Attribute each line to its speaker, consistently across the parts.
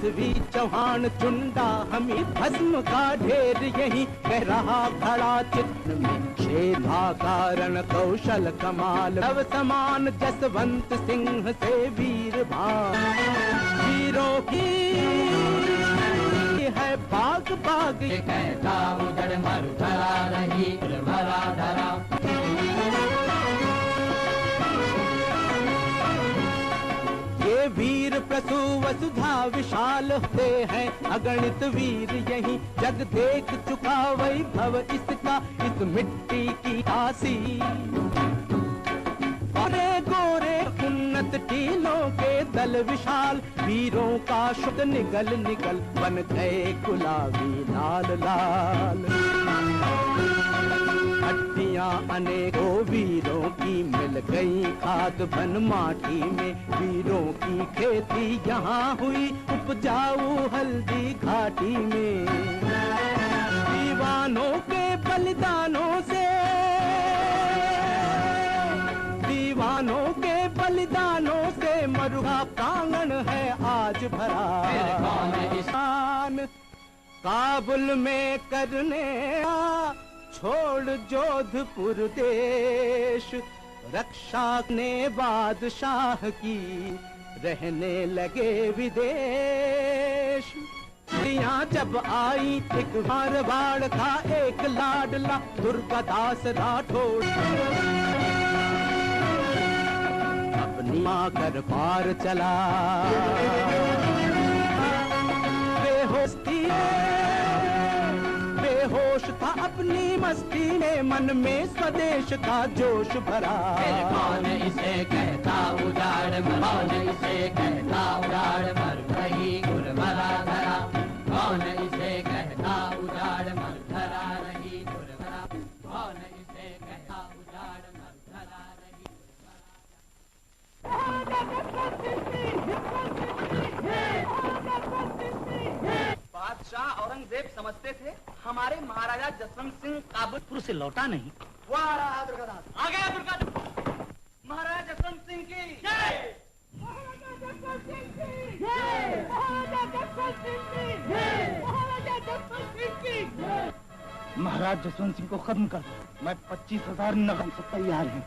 Speaker 1: पृथ्वी चौहान चुंडा हमी भस्म का ढेर यही कह रहा खड़ा चित्र में। शेधा कारण कौशल कमाल नव समान जसवंत सिंह से वीर भान। वीरों की है बाग बाग
Speaker 2: कहता उजड़ मर धरा रही भरा धरा।
Speaker 1: ये वीर प्रसु वसुधा विशाल होते हैं अगणित वीर यही जग देख चुका वैभव इसका इस मिट्टी की आसी। गोरे गोरे उन्नत टीलों के दल विशाल वीरों का शुद्ध निगल निगल बन गए गुलाबी लाल लाल। हड्डियां अनेकों वीरों की मिल गई खाद बन माटी में। वीरों की खेती यहाँ हुई उपजाऊ हल्दी घाटी में। दीवानों के बलिदानों से दीवानों के बलिदानों से मरुआ प्रांगण है आज भरा। इंसान काबुल में करने छोड़ जोधपुर देश रक्षा ने बादशाह की रहने लगे विदेश। यहाँ जब आई एक मारवाड़ का एक लाडला दुर्गादास राठौड़ अपनी माँ कर पार चला। बेहोश था अपनी मस्ती में मन में स्वदेश का जोश भरा।
Speaker 2: कौन इसे कहता उजाड़ मर, कौन इसे कहता उजाड़ मर रही गुरमरा धरा। कौन इसे कहता उजाड़ मर धरा रही गुरमरा। कौन इसे कहता उजाड़ मर धरा रही गुरमरा।
Speaker 3: बादशाह औरंगजेब समझते थे हमारे महाराजा जसवंत सिंह काबुलपुर से लौटा नहीं। वाह रहा दुर्गादास, आ गया दुर्गादास। महाराजा जसवंत सिंह की जय। महाराजा जसवंत सिंह की जय। महाराजा जसवंत सिंह की जय। महाराजा जसवंत सिंह की जय। महाराज जसवंत सिंह को खत्म कर दो, मैं 25,000 नगद से तैयार हूँ।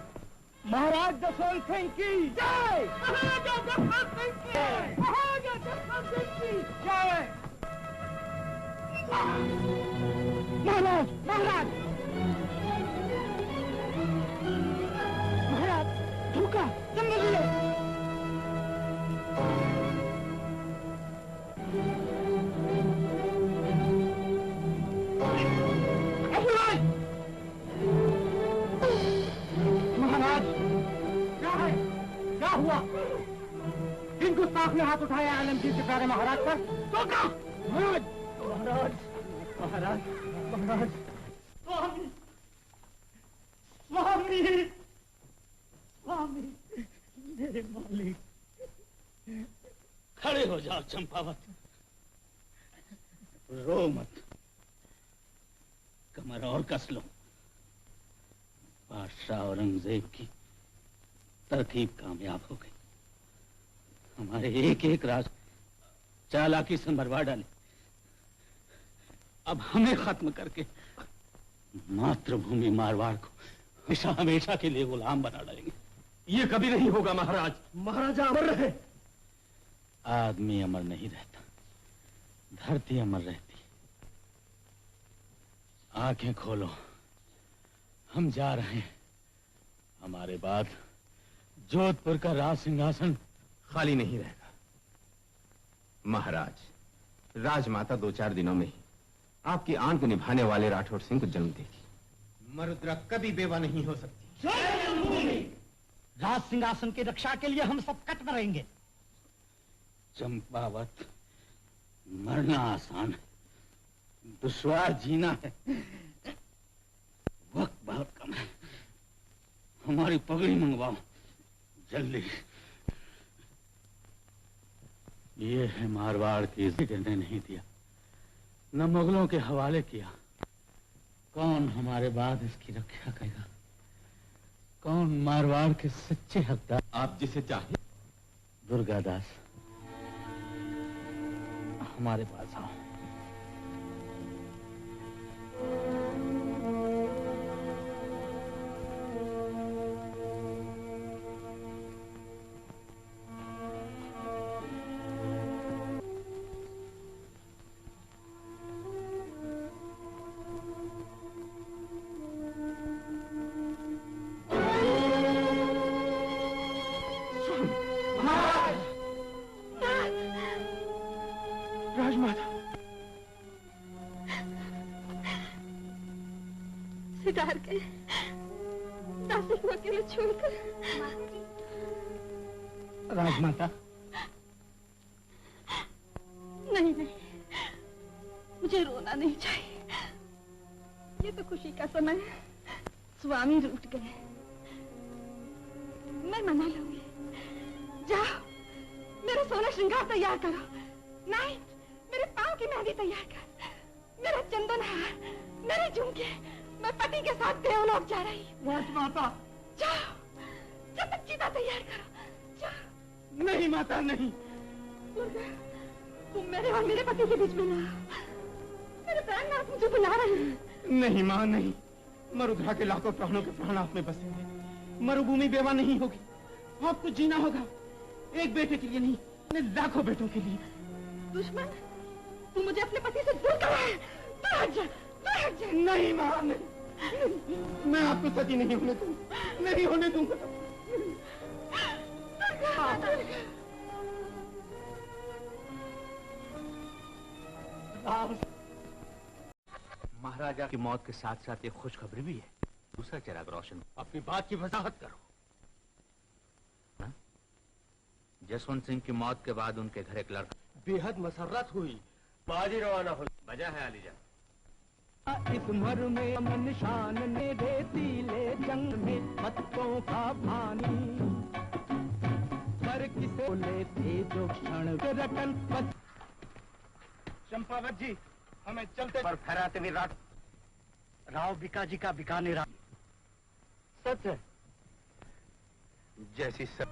Speaker 3: महाराज जसवंत सिंह की जय। महाराजा जसवंत सिंह की जय। महाराजा जसवंत सिंह की जय। महाराज महाराज महाराज धोखा जंगल में। महाराज क्या है, क्या हुआ? किन गुस्ताख ने हाथ उठाया आलमगीर के प्यारे महाराज पर? धोखा। महाराज महाराज महाराज महाराज स्वामी स्वामी स्वामी मेरे मालिक।
Speaker 4: खड़े हो जाओ चंपावत, रो मत, कमर और कस लो। बादशाह औरंगजेब की तरकीब कामयाब हो गई। हमारे एक एक राज चालाकी से मरवा डाले। अब हमें खत्म करके मातृभूमि मारवाड़ को हमेशा हमेशा के लिए गुलाम बना डालेंगे।
Speaker 5: ये कभी नहीं होगा महाराज। महाराजा अमर रहे।
Speaker 4: आदमी अमर नहीं रहता, धरती अमर रहती। आंखें खोलो, हम जा रहे हैं। हमारे बाद जोधपुर का राज सिंहासन
Speaker 5: खाली नहीं रहेगा। महाराज, राजमाता 2-4 दिनों में ही आपकी आन को निभाने वाले राठौड़ सिंह को जन्म देगी। मरुद्रा कभी बेवा नहीं हो सकती।
Speaker 3: राज सिंहासन की रक्षा के लिए हम सब कट मरेंगे।
Speaker 4: चंपावत, मरना आसान है, दुश्वार जीना है। वक्त बहुत कम है। हमारी पगड़ी मंगवाओ जल्दी। ये है मारवाड़ की इज्जत करने नहीं दिया, न मुगलों के हवाले किया। कौन हमारे बाद इसकी रक्षा करेगा? कौन मारवाड़ के सच्चे हकदार?
Speaker 5: आप जिसे चाहे।
Speaker 4: दुर्गादास, हमारे पास आओ।
Speaker 5: राजमाता,
Speaker 6: सितार के दासी को अकेले छोड़कर।
Speaker 3: राजमाता,
Speaker 6: नहीं नहीं, मुझे रोना नहीं चाहिए। ये तो खुशी का समय है। स्वामी रूठ गए, मैं मना लूंगी। जाओ, मेरा सोना श्रृंगार तैयार करो। नहीं, मेरे पाँव की मेहंदी तैयार कर, मेरा चंदन हार, मेरे झुमके। मैं पति के साथ देवलोक जा रही हूँ।
Speaker 3: राजमाता,
Speaker 6: जाओ, जब तक चिता तैयार करो। जाओ।
Speaker 3: नहीं माता, नहीं।
Speaker 6: तुम मेरे और मेरे पति के बीच में ना आओ। मेरे प्राणनाथ मुझे बुला रहे हैं।
Speaker 5: नहीं माँ, नहीं। मरुधरा के लाखों प्राणों के प्राण आप में बसेंगे। मरुभूमि बेवा नहीं होगी। आपको जीना होगा, एक बेटे के लिए नहीं, अपने लाखों बेटों के लिए।
Speaker 6: दुश्मन, तू मुझे अपने पति से दूर कर रहा है। तू हट जा, तू हट जा।
Speaker 5: नहीं माँ, नहीं। मैं आपको सती नहीं होने दूंगा, नहीं होने दूंगा।
Speaker 4: महाराजा की मौत के साथ साथ एक खुशखबरी भी है। दूसरा चिराग रोशन। अपनी बात की वजाहत करो। जसवंत सिंह की मौत के बाद उनके घर एक लड़का
Speaker 5: बेहद मसर्रत हुई। बाजी रवाना हो।
Speaker 4: वजह है आलीजा।
Speaker 1: इस मर में अमन शान ने रेतीले जंग में पत्तों का पानी पर किसे बोले थे जो क्षण के रटन पत।
Speaker 3: चंपावत जी, हमें चलते
Speaker 5: पर फहराते विराट
Speaker 3: राव बिकाजी का बिकाने रहा।
Speaker 5: सच है। जैसी सब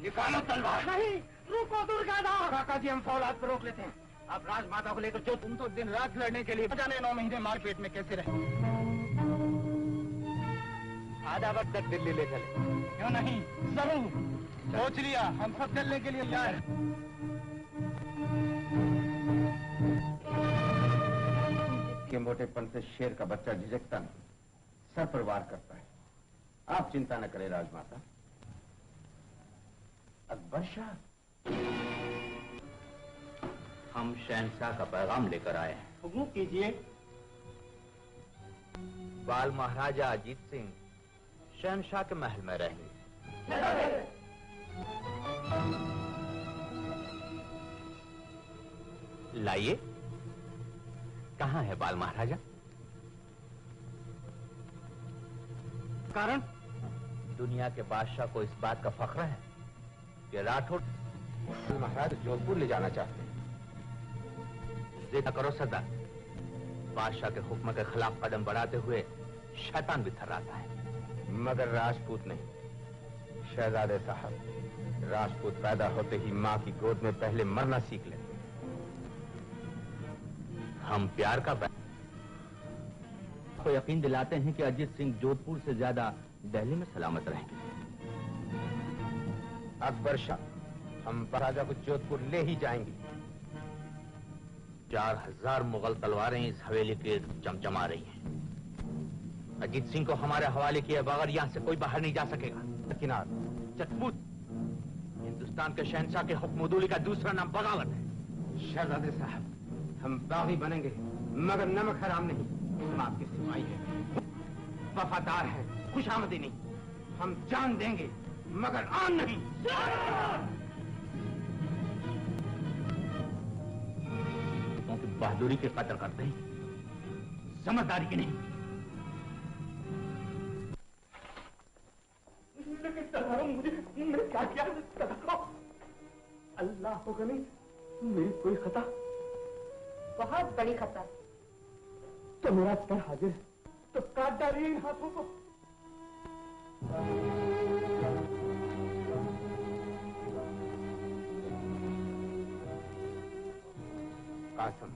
Speaker 5: निकालो तलवार।
Speaker 3: नहीं, रुको दुर्गादास।
Speaker 5: काका जी, हम फौलाद पर रोक लेते हैं। आप राजमाता को लेकर जो
Speaker 3: तुम तो दिन रात लड़ने के लिए जाने 9 महीने मारपेट में कैसे रहे।
Speaker 5: आधा वक्त तक दिल्ली ले चले।
Speaker 3: क्यों नहीं, जरूर। सोच लिया, हम सब चलने के लिए तैयार हैं।
Speaker 5: के मोटेपन से शेर का बच्चा झिझकता नहीं, सर पर वार करता है। आप चिंता न करें राजमाता। अकबर शाह,
Speaker 4: हम शहंशाह का पैगाम लेकर आए हैं।
Speaker 3: हुकुम कीजिए।
Speaker 4: बाल महाराजा अजीत सिंह शहंशाह के महल में रहेंगे। लाइए। कहाँ है बाल महाराजा?
Speaker 3: कारण?
Speaker 4: दुनिया के बादशाह को इस बात का फख्र है कि राठौड़
Speaker 5: महाराज जोधपुर ले जाना चाहते हैं।
Speaker 4: जिद न करो सरदार। बादशाह के हुक्म के खिलाफ कदम बढ़ाते हुए शैतान भी थर्राता है।
Speaker 5: मगर राजपूत नहीं। शहजादे साहब, राजपूत पैदा होते ही माँ की गोद में पहले मरना सीख लेते।
Speaker 4: हम प्यार का को यकीन दिलाते हैं कि अजीत सिंह जोधपुर से ज्यादा दिल्ली में सलामत रहेंगे।
Speaker 5: अकबर शाह, हम राजा को जोधपुर ले ही जाएंगे।
Speaker 4: 4000 मुगल तलवारें इस हवेली के चमचमा रही हैं। अजीत सिंह को हमारे हवाले किए बगैर यहां से कोई बाहर नहीं जा सकेगा।
Speaker 5: किनार
Speaker 4: चटपूत, हिंदुस्तान के शहंशाह के हुक्मदूली का दूसरा नाम बगावत है।
Speaker 5: शहजादे साहब, हम बागी बनेंगे मगर नमक हराम नहीं। हम आपकी सिपाही हैं, वफादार हैं, खुशामदी नहीं। हम जान देंगे मगर आन नहीं।
Speaker 4: क्योंकि बहादुरी की कदर करते हैं, समझदारी की नहीं।
Speaker 3: मुझे क्या किया? अल्लाह हो गई, मेरी कोई खता?
Speaker 6: बहुत बड़ी खता।
Speaker 3: तो मेरा सर हाजिर है, तो काट डालिए इन हाथों को।
Speaker 5: कासम,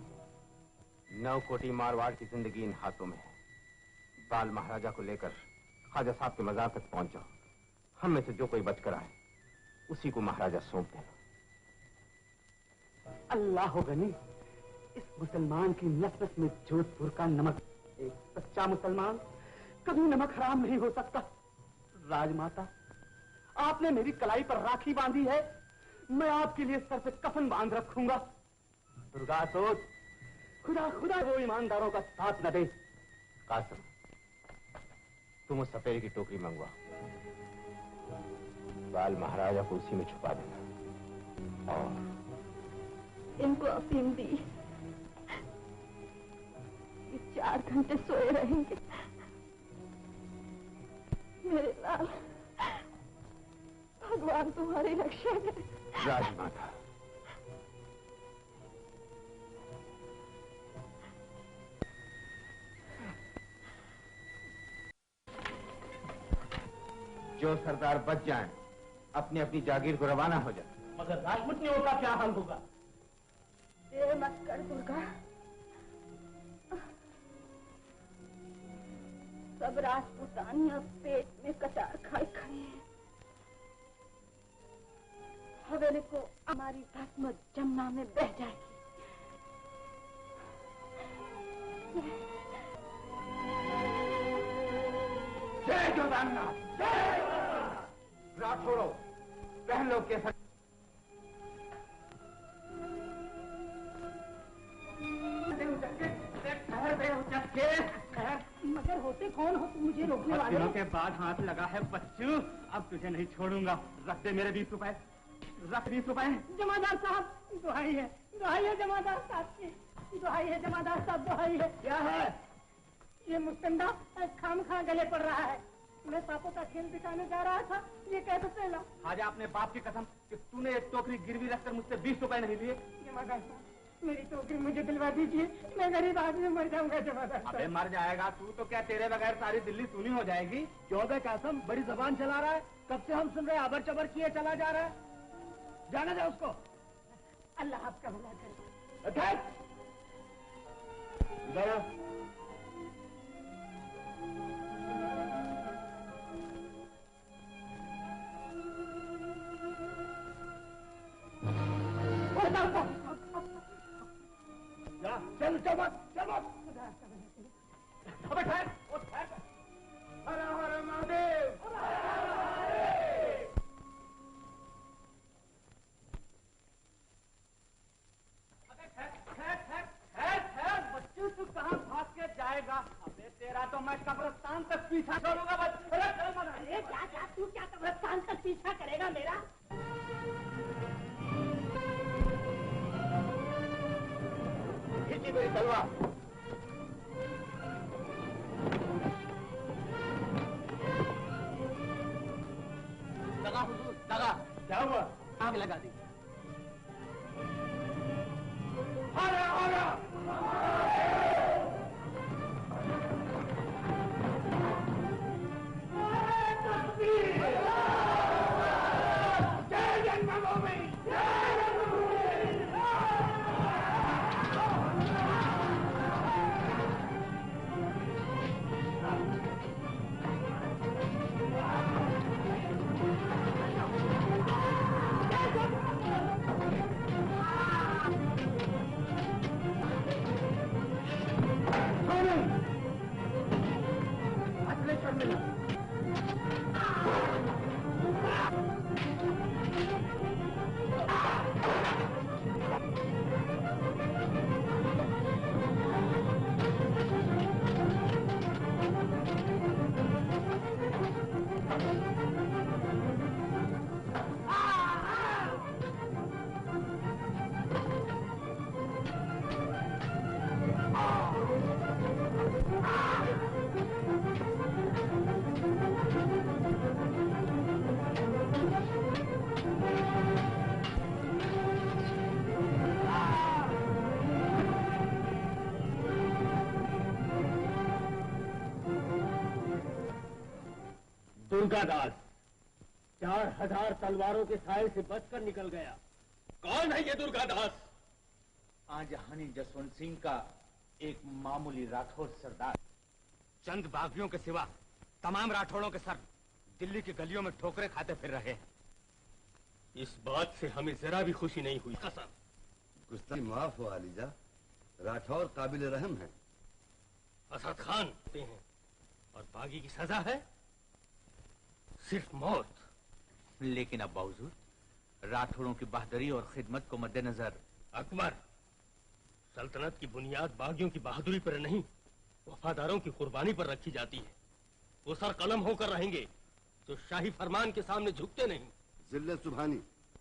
Speaker 5: 9 कोटी मारवाड़ की जिंदगी इन हाथों में है। बाल महाराजा को लेकर ख्वाजा साहब के मजार तक पहुंच जाओ। हम में से जो कोई बचकर आए उसी को महाराजा सौंप देना।
Speaker 3: अल्लाह हो गनी, इस मुसलमान की नस्बत में जोधपुर का नमक। एक सच्चा मुसलमान कभी नमक हराम नहीं हो सकता। राजमाता, आपने मेरी कलाई पर राखी बांधी है, मैं आपके लिए सर पे कफन बांध रखूंगा। दुर्गा सोच, खुदा खुदा वो ईमानदारों का साथ न दे।
Speaker 5: कासम, तुम उस सपेरे की टोकरी मंगवा, बाल महाराजा को उसी में छुपा देना। और
Speaker 6: इनको अफीम दी, ये 4 घंटे सोए रहेंगे। मेरे लाल, भगवान तुम्हारी रक्षा करे।
Speaker 5: राजमाता, जो सरदार बच जाएं, अपनी अपनी जागीर को रवाना हो जाए।
Speaker 3: मगर राजपूतियों का क्या हाल होगा?
Speaker 6: देर मत कर दुर्गा, सब राजपूतानियां पेट में कटार खाए खड़े हैं। हवेली को हमारी भस्म जमुना में बह जाएगी।
Speaker 5: जय जोधाननाथ, जय राठौड़ो, पहलो के सर
Speaker 3: मगर होते कौन हो तुम मुझे रोकने वाले? दिनों के बाद हाथ लगा है बच्चू, अब तुझे नहीं छोड़ूंगा। रख दे मेरे 20 रुपए, रख 20 रुपए। जमादार साहब, दुहाई है जमादार साहब की, दुहाई है जमादार साहब, दुहाई है। क्या है? ये मुस्तंडा खामखा गले पड़ रहा है। मैं सांपों का खेल दिखाने जा रहा था, ये कैसे फैला? आज आपने बाप की कसम कि तूने एक टोकरी गिरवी रखकर मुझसे 20 रुपए नहीं लिए। जमादार साहब, मेरी टोकरी मुझे दिलवा दीजिए, मैं गरीब आदमी मर जाऊंगा। जमादार साहब, अबे मर जाएगा तू तो क्या, तेरे बगैर सारी दिल्ली सुनी हो जाएगी। क्यों बे कासम, बड़ी जबान चला रहा है, कब से हम सुन रहे हैं, अबर चबर किए चला जा रहा है। जाने दे उसको। अल्लाह आपका भला करे। चल चल मत, चल मत। अबे ठहर, ओ ठहर। हर हर महादेव। अबे ठहर, बच्चू तू कहाँ भाग के जाएगा? अबे तेरा तो मैं कब्रिस्तान तक पीछा करूंगा। अरे क्या तू क्या कब्रिस्तान तक पीछा करेगा मेरा?
Speaker 5: मेरी तलवार।
Speaker 3: दगा हुजूर, दगा। क्या हुआ? आग लगा दी। हरा हरा जय जन्मभूमि,
Speaker 4: दुर्गादास 4000 तलवारों के साए से बचकर निकल गया।
Speaker 7: कौन है ये दुर्गादास?
Speaker 4: आजहानी जसवंत सिंह का एक मामूली राठौड़ सरदार।
Speaker 5: चंद बागियों के सिवा तमाम राठौड़ों के सर दिल्ली की गलियों में ठोकरे खाते फिर रहे हैं।
Speaker 7: इस बात से हमें जरा भी खुशी नहीं हुई। कसम।
Speaker 8: गुस्ताखी माफ हो आलिजा, राठौर काबिल रहम है।
Speaker 7: असद खान होते हैं और बागी की सजा है सिर्फ मौत।
Speaker 4: लेकिन अब बावजूद राठौड़ों की बहादुरी और खिदमत को मद्देनजर
Speaker 7: अकबर, सल्तनत की बुनियाद बागियों की बहादुरी पर नहीं, वफादारों की कुर्बानी पर रखी जाती है। वो सर कलम होकर रहेंगे जो शाही फरमान के सामने झुकते नहीं।
Speaker 8: जिल्ले सुभानी,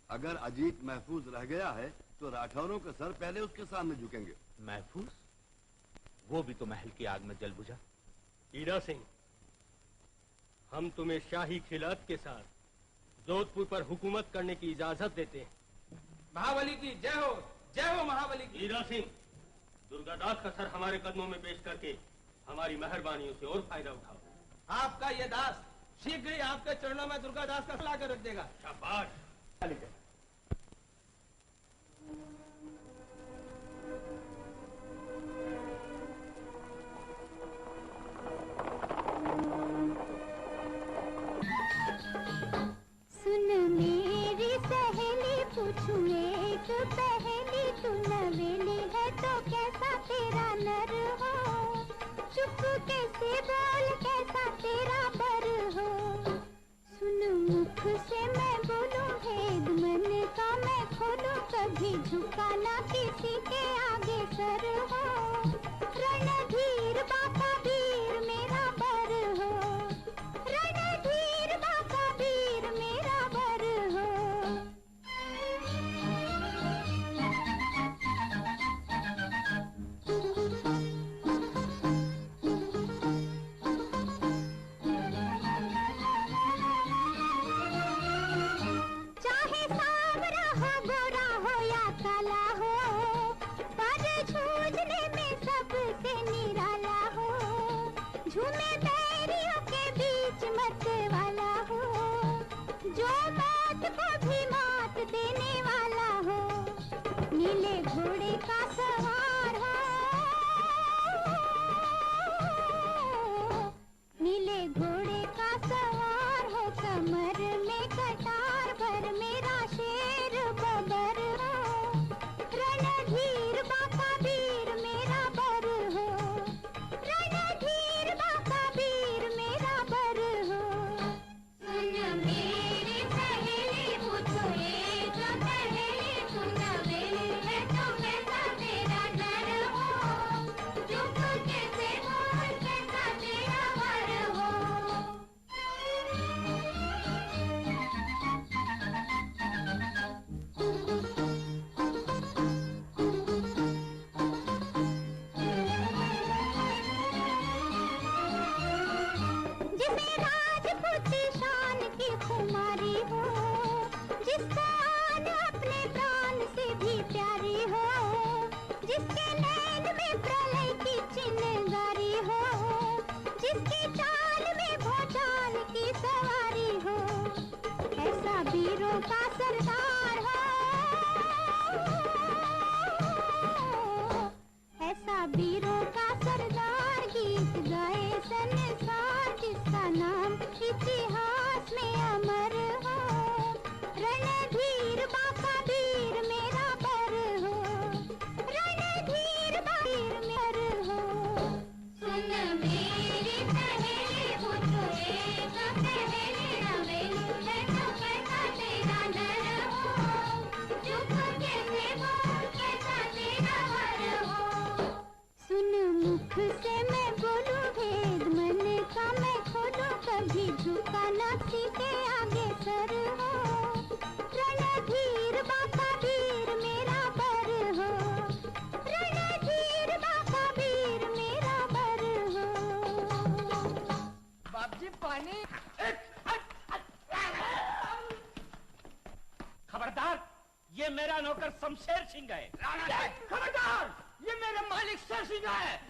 Speaker 8: अगर अजीत महफूज रह गया है तो राठौरों के सर पहले उसके सामने झुकेंगे।
Speaker 4: महफूज? वो भी तो महल की आग में जल बुझा।
Speaker 7: हीरा सिंह, हम तुम्हें शाही खिलाफत के साथ जोधपुर पर हुकूमत करने की इजाजत देते हैं।
Speaker 3: महाबली की जय हो, जय हो महाबली की।
Speaker 7: हीरा सिंह, दुर्गादास का सर हमारे कदमों में पेश करके हमारी मेहरबानियों से और फायदा उठाओ।
Speaker 3: आपका ये दास शीघ्र ही आपके चरणों में दुर्गादास का ला कर रख देगा।
Speaker 7: शाबाश।
Speaker 9: सुन मेरी सहेली, पूछूं एक पहेली, तू नवेली है तो कैसा तेरा नर हो, चुप कैसे बोल कैसा तेरा बर हो। सुन मुख से मैं बोलूं, भेद मन का मैं खोलूं, कभी झुका ना किसी के आगे सर हो। रणधीर बाका वीर मेरा बर हो, रणधीर बाका वीर मेरा बर हो। चाहे सांवरा हो, गोरा हो या काला हो, पर झूझने में सबसे निराला हो। झूमे बैरियों के बीच मत वाला हो, जो मौत को भी मात देने वाला हो। नीले घोड़े का सवार हो, नीले घोड़े का सवार हो, कमर में कटार भर मेरा शेर बबर हो। रणधीर बाका वीर मेरा बर हो, रणधीर बाका वीर मेरा बर हो। सुन मेरी सहेली, पूछो एक पहेली, तू नवेली है तो कैसा तेरा डर हो, चुप कैसे बोल कैसा तेरा वर हो। जिसे राजपूती शान की खुमारी हो, जिसको आन अपने प्राण से भी प्यारी हो, जिसके नैन में प्रलय की चिन्हगारी हो, जिसकी चाल में भोचाल की सवारी हो, ऐसा वीरों का सरदार हो, ऐसा वीरों का सरदार गीत गाए संसार, जिसका नाम इतिहास में अमर हो। रणधीर बाका वीर मेरा बर हो, रणधीर वीर मेरा हो। सुन मेरी सहेली, पूछो एक पहेली, नवेली है तो कैसा तेरा नर हो, चुप कैसे बोल कैसा तेरा वर हो। सुन मुख से मैं बोलूं, भेद मन का मैं खोलूं, कभी झुका ना सीधे आगे सर हो। रणधीर बाका वीर मेरा बर हो, रणधीर बाका वीर मेरा बर हो।
Speaker 3: बाप जी पानी।
Speaker 4: खबरदार, ये मेरा नौकर शमशेर सिंह है।
Speaker 3: खबरदार, ये मेरे मालिक शेर सिंह है।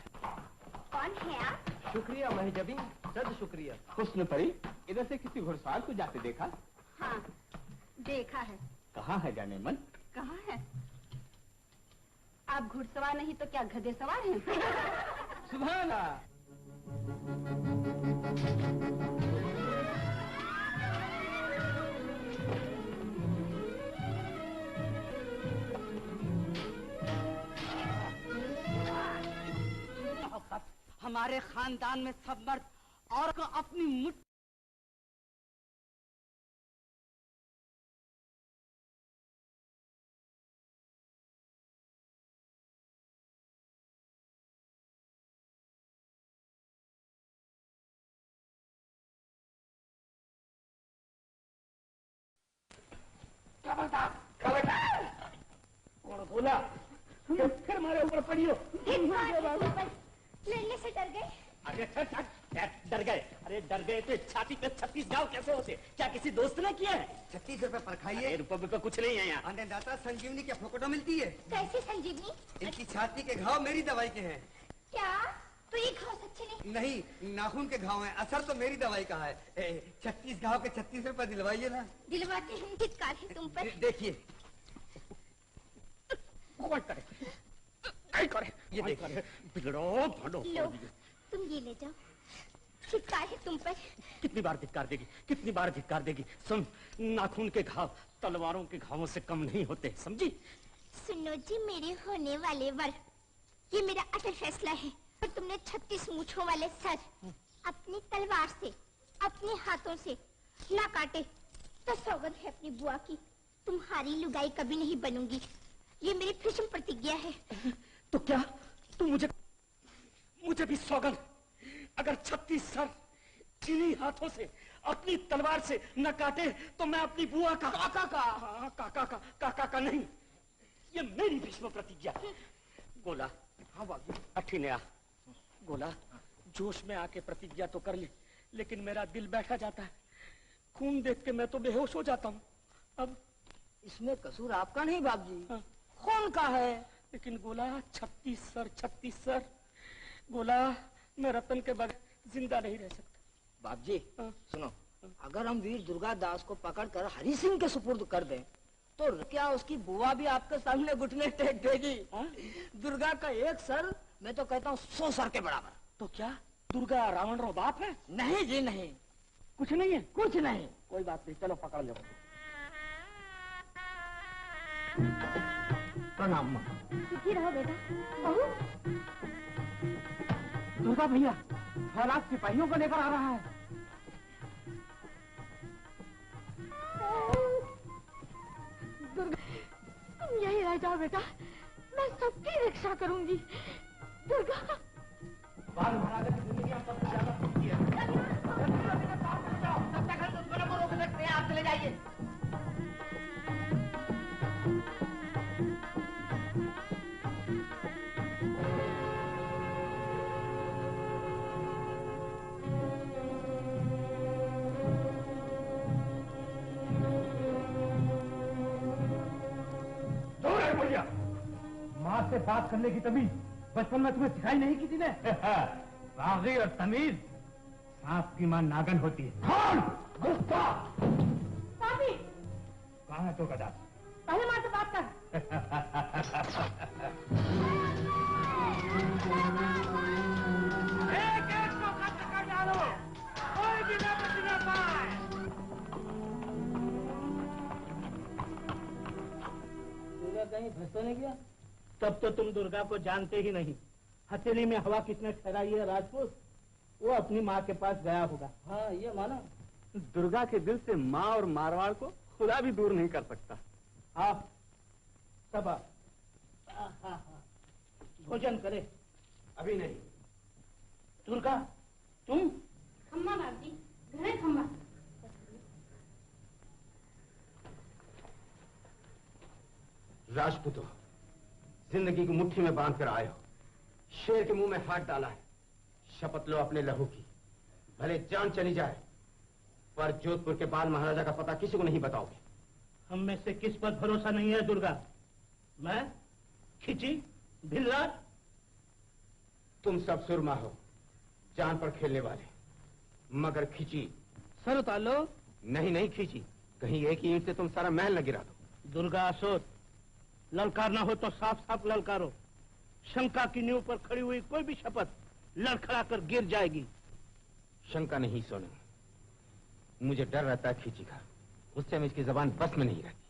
Speaker 9: कौन है आप?
Speaker 1: शुक्रिया महजबी, सद शुक्रिया। हुस्न परी, इधर से किसी घुड़सवार को जाते देखा?
Speaker 6: हाँ, देखा है।
Speaker 1: कहाँ है जाने मन?
Speaker 6: कहाँ है? आप घुड़सवार नहीं तो क्या गधे सवार हैं?
Speaker 3: सुभान अल्लाह। हमारे खानदान में सब मर्द और को अपनी मुट्ठी
Speaker 7: बोला फिर हमारे ऊपर पड़ी हो।
Speaker 9: लड़ने से डर गए?
Speaker 7: अरे डर गए? अरे डर गए तो छाती पे 36 घाव कैसे होते? क्या किसी दोस्त ने किया है?
Speaker 3: 36 रुपए पर खाइए।
Speaker 7: रुपये कुछ नहीं है यहाँ।
Speaker 3: अन्नदाता संजीवनी के फोकटो मिलती है।
Speaker 9: कैसी संजीवनी?
Speaker 3: इनकी छाती के घाव मेरी दवाई के हैं।
Speaker 9: क्या? तो ये घाव सच्चे नहीं?
Speaker 3: नहीं, नाखून के घाव हैं। असर तो मेरी दवाई का है। 36 घाव के 36 रुपए दिलवाइए ना।
Speaker 9: दिलवाते हैं। चित्कार है तुम पर।
Speaker 3: देखिए ये देखिए।
Speaker 7: बिगड़ो भलो।
Speaker 9: लो तुम ये ले जाओ। चित्कार है तुम पर।
Speaker 7: कितनी बार धिक्कार देगी? कितनी बार धिक्कार देगी? सुन, नाखून के घाव तलवारों के घावों से कम नहीं होते, समझी?
Speaker 9: सुनो जी मेरे होने वाले वर, ये मेरा अटल फैसला है। और तुमने 36 मूंछों वाले सर अपनी तलवार से अपने हाथों से ना काटे तो सौगंध है अपनी बुआ की, तुम्हारी लुगाई कभी नहीं बनूंगी। ये मेरी भीष्म प्रतिज्ञा है।
Speaker 7: तो क्या तू मुझे भी सौगंध, अगर 36 सर चीनी हाथों से अपनी तलवार से न काटे तो मैं अपनी बुआ का काका का नहीं, ये मेरी भीष्म प्रतिज्ञा। गोला, हाँ बाबू, अठी ने आ। गोला, जोश में आके प्रतिज्ञा तो कर ली, लेकिन मेरा दिल बैठा जाता है। खून देख के मैं तो बेहोश हो जाता हूँ। अब
Speaker 3: इसमें कसूर आपका नहीं बाप जी।
Speaker 7: हाँ।
Speaker 3: खून का है।
Speaker 7: लेकिन गोला 36 सर। गोला, मैं रतन के बगैर जिंदा नहीं रह सकता।
Speaker 3: बाप जी सुनो, अगर हम वीर दुर्गा दास को पकड़कर हरि सिंह के सुपुर्द कर दें तो क्या उसकी बुआ भी आपके सामने घुटने टेक देगी? दुर्गा का एक सर मैं तो कहता हूँ 100 सर के बराबर।
Speaker 7: तो क्या दुर्गा रावण रो बाप है?
Speaker 3: नहीं जी नहीं,
Speaker 7: कुछ नहीं है।
Speaker 3: कुछ नहीं।
Speaker 7: कोई बात नहीं, चलो पकड़ लो। प्रणाम।
Speaker 9: सुखी रहो बेटा। बहू,
Speaker 3: दुर्गा भैया हालात सिपाहियों को लेकर आ रहा है।
Speaker 6: दुर्गा तुम यही रह जाओ बेटा, मैं सबकी रक्षा करूंगी। दुर्गा
Speaker 7: बाल महाराज की जिंदगी हम सबसे ज्यादा सुखी है।
Speaker 3: तब तक हम दुश्मनों को रोक सकते हैं, आप चले जाइए।
Speaker 4: माँ से बात करने की तमीज बचपन में तुम्हें सिखाई नहीं की थी ने? बागी और तमीज सांप की माँ नागन होती है। कौन? गुस्सा। कहाँ है तो गदा?
Speaker 6: पहले माँ से बात कर।
Speaker 4: एक को खत्म कर डालो, कोई भी ना बचने पाए।
Speaker 3: दुर्गा कहीं फंस तो नहीं गया?
Speaker 7: तब तो तुम दुर्गा को जानते ही नहीं। हथेली में हवा किसने ठहराई है राजपूत? वो अपनी माँ के पास गया होगा।
Speaker 3: हाँ ये माना।
Speaker 5: दुर्गा के दिल से माँ और मारवाड़ को खुदा भी दूर नहीं कर सकता।
Speaker 7: हाँ सब भोजन करे।
Speaker 5: अभी नहीं।
Speaker 7: दुर्गा तुम?
Speaker 6: खम्मा बाप जी, घर है खम्मा।
Speaker 5: राजपूतों, जिंदगी को मुट्ठी में बांध कर आए हो, शेर के मुंह में हाथ डाला है। शपथ लो अपने लहू की, भले जान चली जाए पर जोधपुर के बाल महाराजा का पता किसी को नहीं बताओगे।
Speaker 7: हम में से किस पर भरोसा नहीं है दुर्गा? मैं, खिची, भिल्ला?
Speaker 5: तुम सब सुरमा हो, जान पर खेलने वाले, मगर खिची
Speaker 3: सर उतार लो।
Speaker 5: नहीं खींची, कहीं एक ही ईंट से तुम सारा महल न गिरा दो।
Speaker 7: दुर्गा असोत, ललकारना हो तो साफ साफ ललकारो।
Speaker 3: शंका की नींव पर खड़ी हुई कोई भी शपथ लड़खड़ा कर गिर जाएगी।
Speaker 5: शंका नहीं सोनू, मुझे डर रहता है खींची का, उससे मैं इसकी जबान बस में नहीं रहती।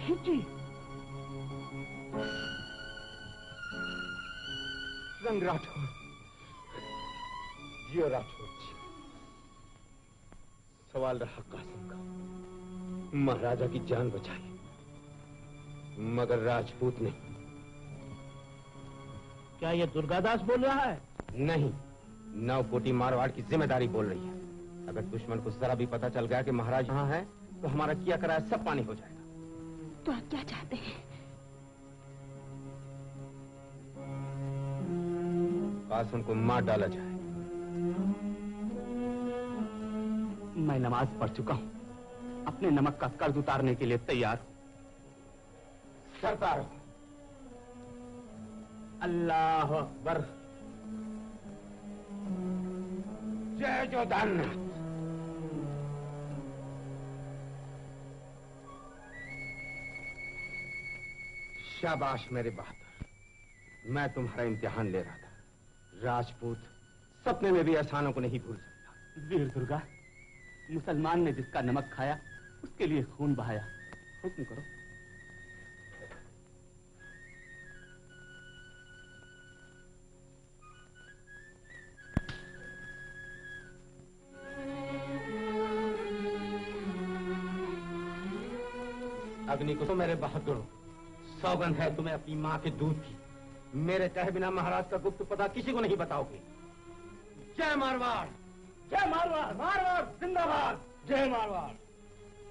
Speaker 3: खींची
Speaker 5: रंग राठौर, जियो राठौर जी। सवाल रहा कासिम का, महाराजा की जान बचाई मगर राजपूत नहीं।
Speaker 3: क्या ये दुर्गादास बोल रहा है?
Speaker 5: नहीं, 9 कोटी मारवाड़ की जिम्मेदारी बोल रही है। अगर दुश्मन को जरा भी पता चल गया कि महाराज यहाँ है तो हमारा किया कराया सब पानी हो जाएगा।
Speaker 6: तो आप क्या चाहते हैं?
Speaker 5: कासिम को मार डाला जाए।
Speaker 3: मैं नमाज पढ़ चुका हूं, अपने नमक का कर्ज उतारने के लिए तैयार हूं।
Speaker 5: सरदार
Speaker 3: अल्लाह अकबर।
Speaker 5: जय जोधाननाथ। शाबाश मेरे बहादुर, मैं तुम्हारा इम्तिहान ले रहा था। राजपूत सपने में भी एहसानों को नहीं भूल सकता।
Speaker 3: वीर दुर्गा, मुसलमान ने जिसका नमक खाया उसके लिए खून बहाया। हुक्म करो।
Speaker 5: अग्नि को तो मेरे बहादुर, सौगंध है तुम्हें अपनी माँ के दूध की, मेरे कहे बिना महाराज का गुप्त पता किसी को नहीं बताओगे। जय मारवाड़,
Speaker 3: जय मारवाड़, मारवाड़ जिंदाबाद। जय मारवाड़।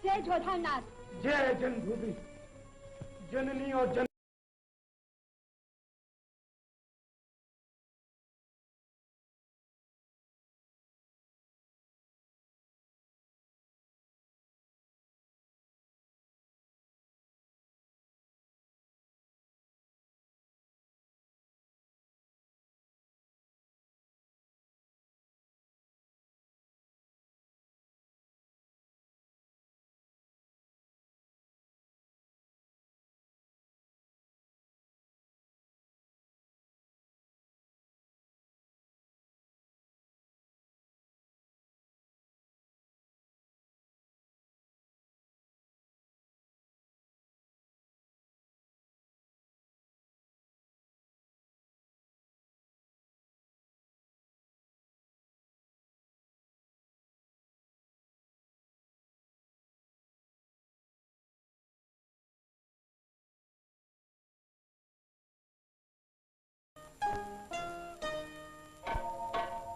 Speaker 6: जय जोधारनाथ।
Speaker 5: जय जन्मभूमि, जननी और जन।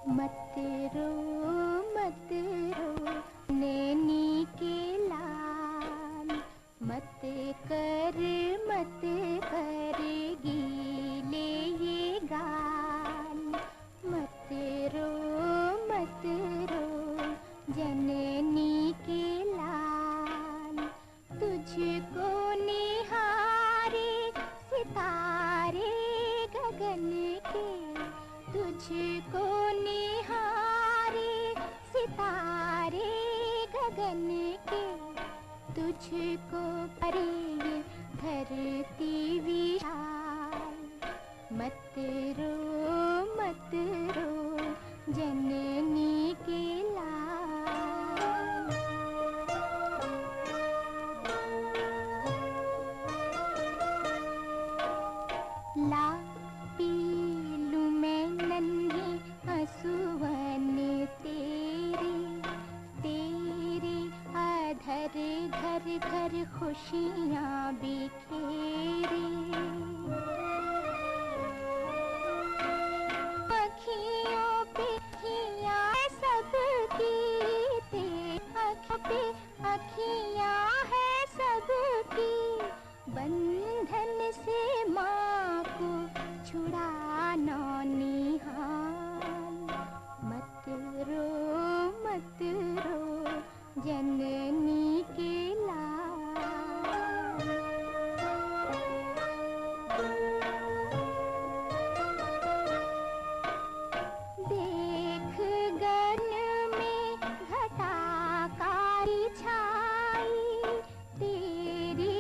Speaker 9: मत रो मत रो नैनी के लाल, मत कर गीले ये गाल। मत रो जननी के लाल, तुझको निहारे सितारे गगन के, तुझको निहारे सितारे गगन के, तुझको परे ये धरती विशाल। मत रो जननी के लाल। ला पी लूं मैं नन्ही आंसुअन तेरे, तेरे अधर घर घर खुशियाँ बिखेरे। अखियों पे अखियाँ सबकी, आँखों पे अखियाँ है सबकी, बंधन से माँ को छुड़ाना निहाल। मत रो जननी के लाल। देख गन में घटा कारी छाई, तेरी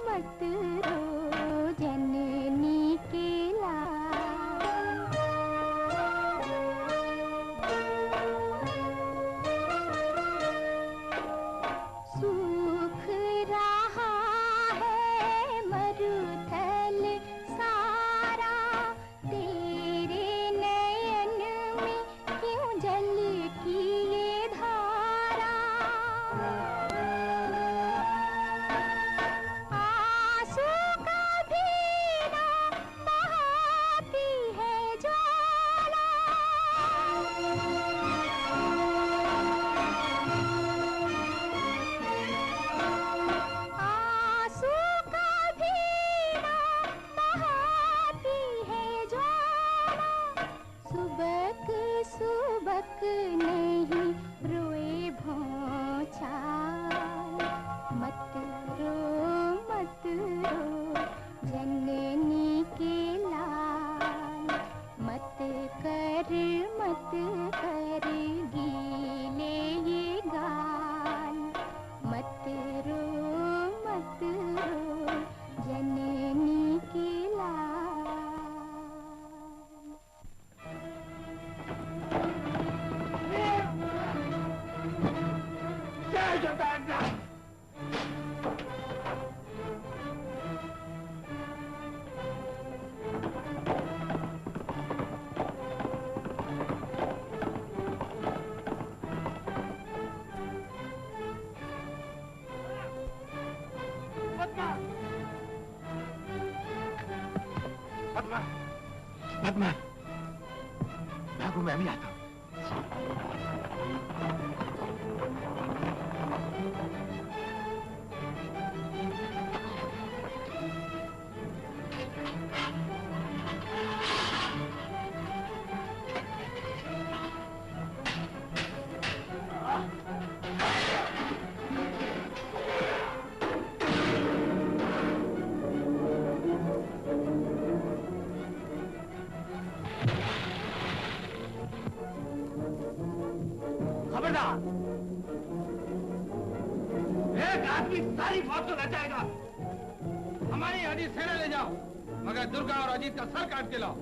Speaker 9: मत रो जननी के सूख रहा है मरुथल सारा, तेरे नयन में क्यों जल की ये धारा। आंसू का भीना बहाती है ज्वाला, आंसू का भीना बहाती है ज्वाला। सुबक सुबक नहीं रोए भौचाल, मत रो जननी के लाल। मत कर गीले ये गाल, मत रो जननी के लाल।
Speaker 5: पद्मा, पद्मा, भागो, मैं भी आता हूँ।
Speaker 3: खबरदार, एक आदमी सारी फौज को नचाएगा।
Speaker 4: हमारी आधी सेना ले जाओ, मगर दुर्गा और अजीत का सर काट के लाओ।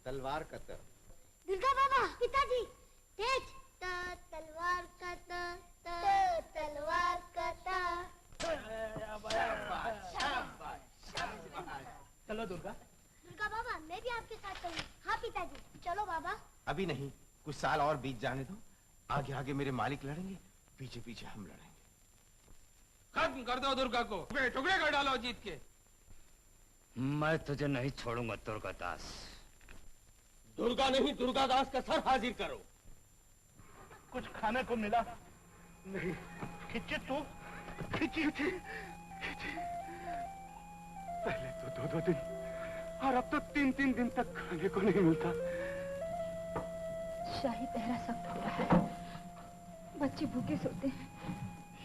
Speaker 5: तलवार का त।
Speaker 9: दुर्गा बाबा, पिताजी, तेज तलवार का तलवार का
Speaker 3: चलो दुर्गा।
Speaker 9: दुर्गा बाबा, मैं भी आपके साथ चलूं। हाँ पिताजी, चलो बाबा।
Speaker 5: अभी नहीं, कुछ साल और बीत जाने दो। आगे आगे मेरे मालिक लड़ेंगे, पीछे पीछे हम लड़ेंगे।
Speaker 4: खत्म कर दो दुर्गा को, टुकड़े कर डालो अजीत के।
Speaker 7: मैं तुझे नहीं छोड़ूंगा दुर्गादास। दुर्गा नहीं, दुर्गादास का सर हाजिर करो।
Speaker 3: कुछ खाने को मिला नहीं? खिंची तू, खिंची थी, खिंची। पहले तो 2-2 दिन और अब तो 3-3 दिन तक खाने को नहीं मिलता।
Speaker 6: शाही पहरा सख्त हो रहा है, बच्चे भूखे सोते हैं।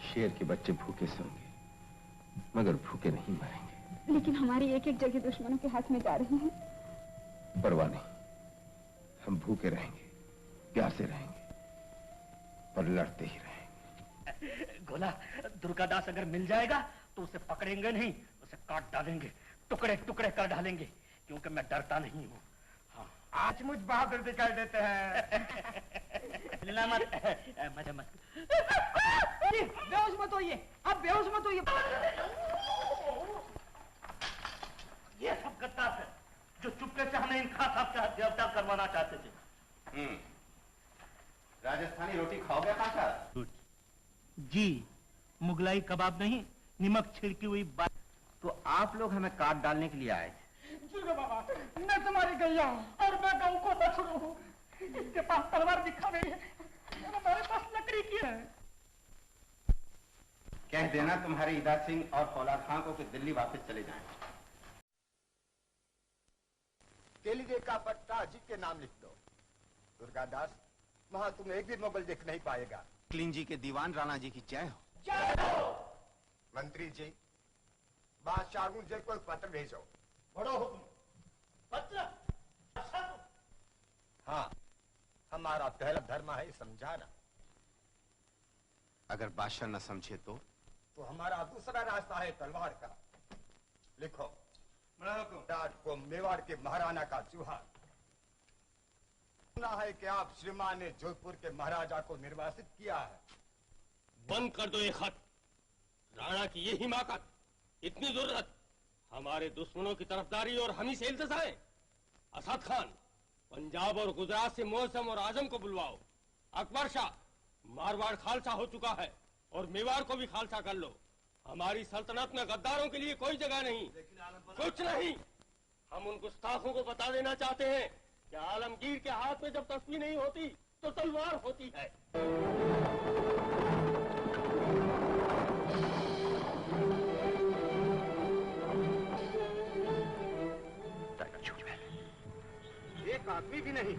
Speaker 5: शेर के बच्चे भूखे सोंगे, मगर भूखे नहीं मरेंगे।
Speaker 6: लेकिन हमारी एक एक जगह दुश्मनों के हाथ में जा रही है।
Speaker 5: परवाह नहीं, हम भूखे रहेंगे, प्यासे रहेंगे, पर लड़ते ही रहेंगे।
Speaker 3: गोला, दुर्गादास अगर मिल जाएगा तो उसे पकड़ेंगे नहीं, उसे काट डालेंगे, टुकड़े टुकड़े कर डालेंगे, क्योंकि मैं डरता नहीं हूँ। हाँ। आज मुझ बहादुर दिखाई देते हैं। लेना मत, मजा मत। बेहोश मत होइए, आप बेहोश मत होइए। ये सब गद्दार है जो चुपके से हमें इन खास साहब से हत्या करवाना चाहते थे।
Speaker 5: राजस्थानी रोटी खाओगे काका?
Speaker 3: जी, मुगलाई कबाब नहीं, नमक छिड़की हुई बात।
Speaker 5: तो आप लोग हमें काट डालने के लिए आए थे।
Speaker 3: बाबा, मैं तुम्हारी गैया और मैं गऊ को बछड़ू हूँ। इसके पास तलवार दिखा गई है, हमारे पास लकड़ी की है।
Speaker 5: कह देना तुम्हारे ईदा सिंह और फौलाद खां को कि दिल्ली वापस चले जाएं।
Speaker 10: तेलीगे का पट्टा अजीत के नाम लिख दो। दुर्गादास, वहां तुम एक भी मुगल देख नहीं पाएगा।
Speaker 5: क्लीन जी के दीवान राणा जी की जय हो।
Speaker 3: जय हो।
Speaker 10: मंत्री जी, बादशाह मुझे कोई पत्र भेजो।
Speaker 3: बड़ो हुक्म। पत्र?
Speaker 10: हाँ, हमारा पहला धर्म है समझाना।
Speaker 5: अगर बादशाह न समझे तो
Speaker 10: हमारा दूसरा रास्ता है तलवार का। लिखो। राज को मेवाड़ के महाराणा का जुहार। सुना है कि आप श्रीमान ने जोधपुर के महाराजा को निर्वासित किया है।
Speaker 7: बंद कर दो ये खत। राणा की ये हिमाकत, इतनी जरूरत, हमारे दुश्मनों की तरफदारी और हम ही से इल्तिजाएं। असद खान, पंजाब और गुजरात से मौसम और आजम को बुलवाओ। अकबर शाह, मारवाड़ खालसा हो चुका है और मेवाड़ को भी खालसा कर लो। हमारी सल्तनत में गद्दारों के लिए कोई जगह नहीं, कुछ नहीं। हम उन गुस्ताखों को बता देना चाहते हैं कि आलमगीर के हाथ में जब तस्बीह नहीं होती तो तलवार होती है।
Speaker 3: एक आदमी भी नहीं,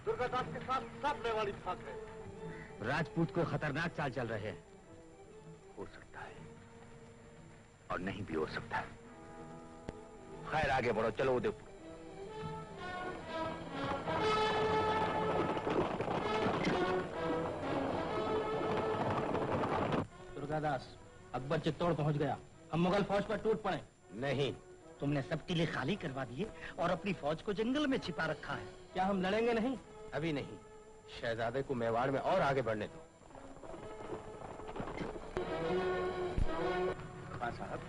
Speaker 3: दुर्गादास के साथ सब मेवाड़ी भाग गए।
Speaker 5: राजपूत को खतरनाक चाल चल रहे हैं। हो सकता है और नहीं भी हो सकता है। खैर आगे बढ़ो, चलो उदयपुर।
Speaker 3: दुर्गादास, अकबर चित्तौड़ पहुंच गया। हम मुगल फौज पर टूट पड़े।
Speaker 5: नहीं,
Speaker 3: तुमने सब किले खाली करवा दिए और अपनी फौज को जंगल में छिपा रखा है। क्या हम लड़ेंगे नहीं?
Speaker 5: अभी नहीं, शहजादे को मेवाड़ में और आगे बढ़ने दो।
Speaker 10: खान साहब,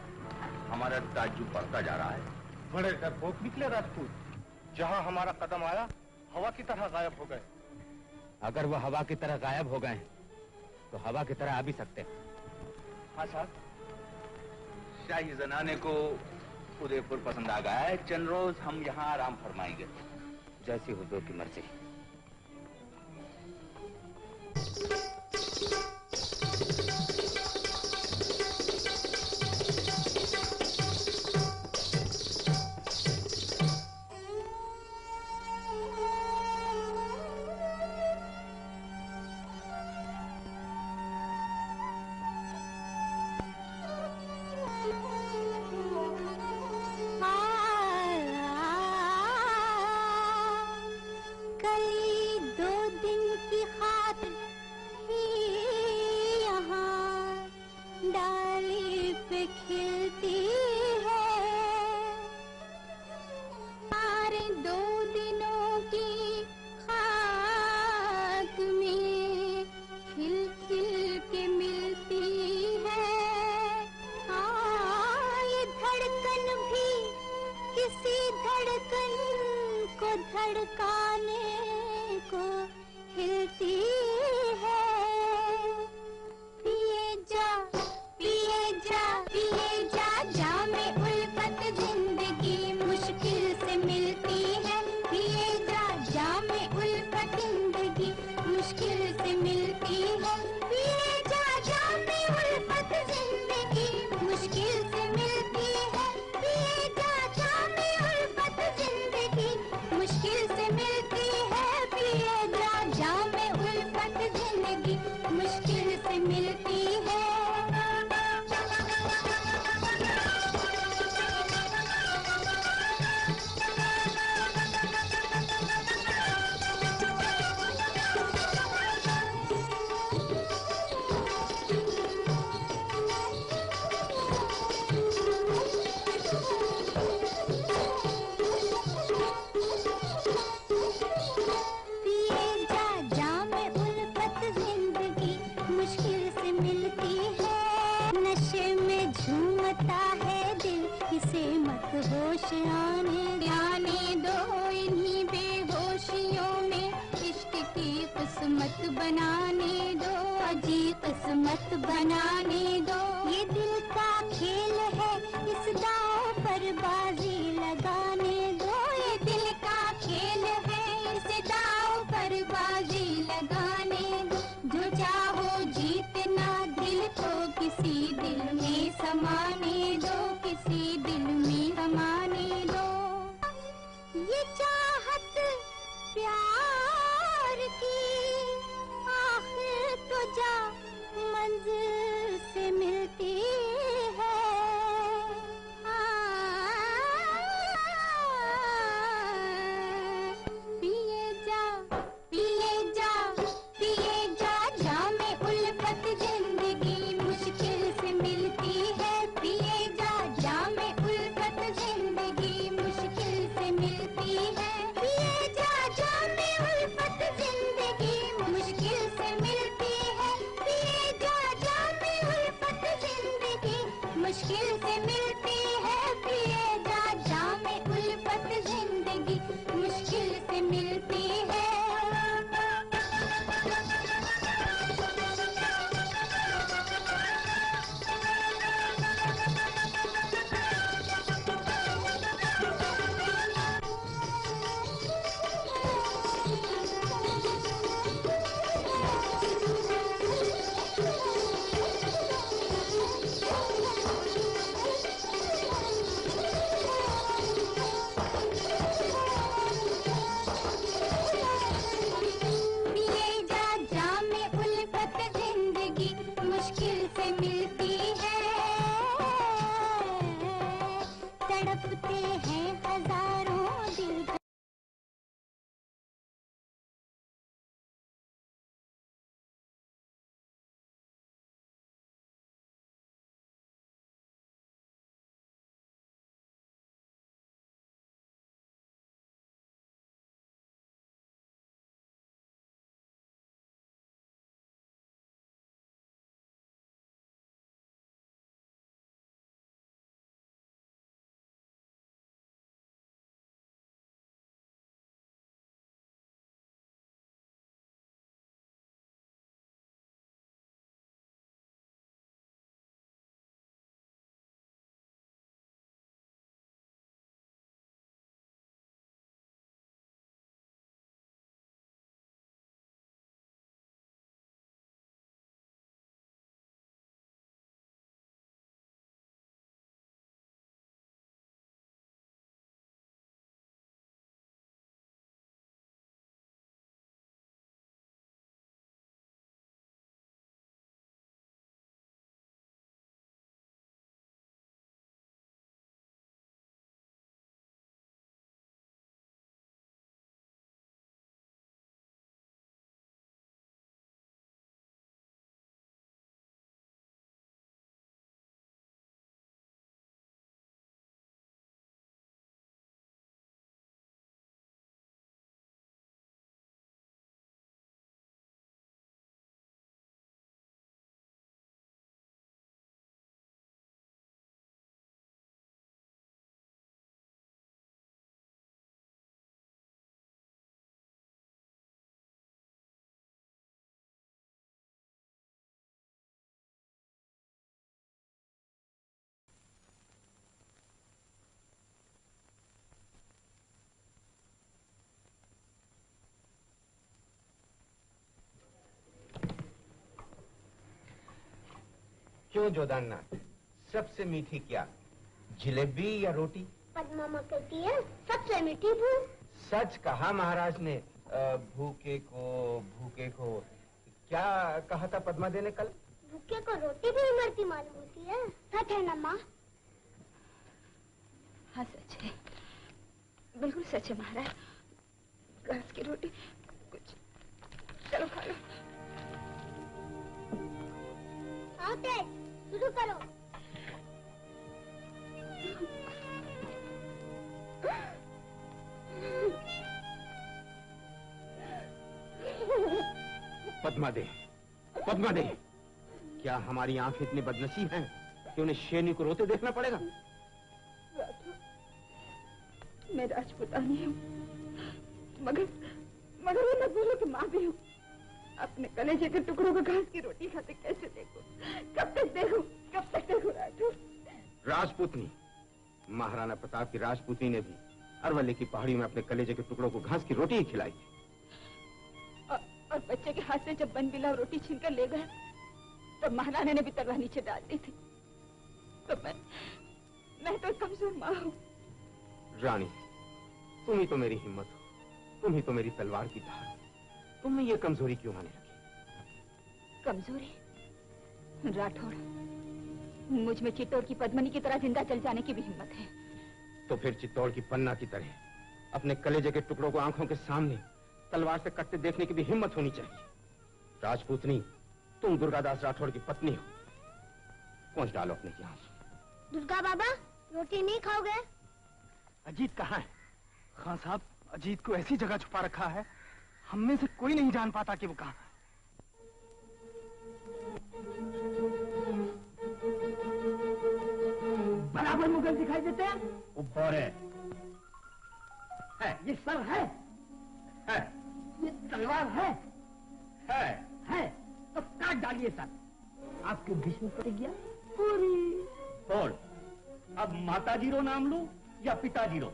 Speaker 10: हमारा ताज्जुब बढ़ता जा रहा है।
Speaker 3: बड़े डरपोक निकले राजपूत।
Speaker 10: जहाँ हमारा कदम आया, हवा की तरह गायब हो गए।
Speaker 5: अगर वो हवा की तरह गायब हो गए तो हवा की तरह आ भी सकते हैं।
Speaker 10: हाँ साहब,
Speaker 11: शाही जनाने को उदयपुर पसंद आ गया है। चंद रोज हम यहाँ आराम फरमाएंगे।
Speaker 5: जैसी हुजूर की मर्जी।
Speaker 9: मंजिल से मिलती मुश्किल से मिलती है प्रिय जा जामे उल्फत जिंदगी मुश्किल से मिलती है। तड़पते हैं हजारों दिल।
Speaker 5: क्यों जोदाननाथ, सबसे मीठी क्या, जलेबी या रोटी?
Speaker 9: पद्मा कहती है सबसे मीठी भूख।
Speaker 5: सच कहा महाराज ने। भूखे को क्या कहा था पद्मा दे ने कल?
Speaker 9: भूखे को रोटी भी मरती मालूम होती है। सच है ना माँ?
Speaker 6: हाँ सच है, बिल्कुल सच है महाराज। घास की रोटी कुछ चलो खा लो।
Speaker 9: आओ तेज, शुरू करो।
Speaker 5: पद्मा दे, क्या हमारी आंखें इतनी बदनसीब हैं कि उन्हें शेरनी को रोते देखना पड़ेगा?
Speaker 6: मैं राजपुतानी हूँ, मगर वो नगरों की माँ भी हूँ। अपने कलेजे के टुकड़ों को घास की रोटी खाते कैसे देखो? कब तक देखो राजू?
Speaker 5: राजपूतनी, महाराणा प्रताप की राजपूतनी ने भी अरवल्ली की पहाड़ी में अपने कलेजे के टुकड़ों को घास की रोटी ही खिलाई थी।
Speaker 6: और बच्चे के हाथ से जब बन बिला रोटी छीनकर ले गया तो महारानी ने भी तलवार नीचे डाल दी थी। तो मैं तो कमजोर माँ हूँ।
Speaker 5: रानी, तुम ही तो मेरी हिम्मत हो, तुम ही तो मेरी तलवार की धार। तुमने ये कमजोरी क्यों माने रखी?
Speaker 6: कमजोरी? राठौड़, मुझ में चित्तौड़ की पद्मनी की तरह जिंदा चल जाने की भी हिम्मत है।
Speaker 5: तो फिर चित्तौड़ की पन्ना की तरह अपने कलेजे के टुकड़ों को आंखों के सामने तलवार से कटते देखने की भी हिम्मत होनी चाहिए। राजपूतनी, तुम दुर्गादास राठौड़ की पत्नी हो। पहुंच डालो अपने की आंसू।
Speaker 9: दुर्गा बाबा, रोटी नहीं खाओगे?
Speaker 3: अजीत कहाँ है? खान साहब, अजीत को ऐसी जगह छुपा रखा है, हम में से कोई नहीं जान पाता कि वो कहाँ है। यहाँ पर मुगल दिखाई देते हैं?
Speaker 7: ऊपर है।
Speaker 3: ये सर है? ये तलवार है? तो काट डालिए सर। आपकी भीष्म प्रतिज्ञा पूरी।
Speaker 7: बोल, अब माता जीरो नाम लूं या पिता जीरो?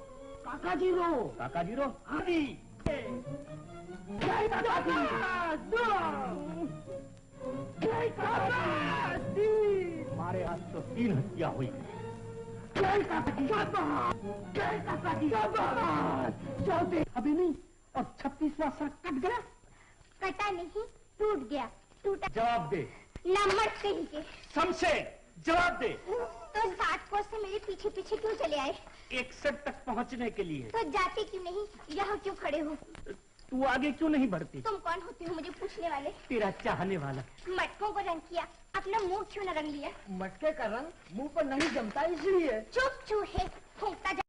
Speaker 3: काका जीरो।
Speaker 7: काका जीरो? हाँ जी।
Speaker 3: जय काका जी। जय काका जी।
Speaker 7: हमारे हाथ तो 3 हत्या हुई।
Speaker 3: जय काका जी। जय काका जी। चौथे अभी नहीं, और 36वां सर कट गया?
Speaker 9: कटा नहीं, टूट गया। टूटा।
Speaker 7: जवाब दे।
Speaker 9: नंबर कहीं के।
Speaker 7: शमशेर, जवाब दे।
Speaker 9: तो 60 कोस से मेरे पीछे पीछे क्यों चले आए?
Speaker 7: 61 तक पहुंचने के लिए।
Speaker 9: तो जाते क्यों नहीं? यहाँ क्यों खड़े हो?
Speaker 7: तू आगे क्यों नहीं बढ़ती?
Speaker 9: तुम कौन होते हो मुझे पूछने वाले?
Speaker 7: तेरा चाहने वाला।
Speaker 9: मटकों को रंग किया, अपना मुंह क्यों न रंग लिया?
Speaker 3: मटके का रंग मुंह पर नहीं जमता इसलिए।
Speaker 9: चुप चूहे, फूंकता जा।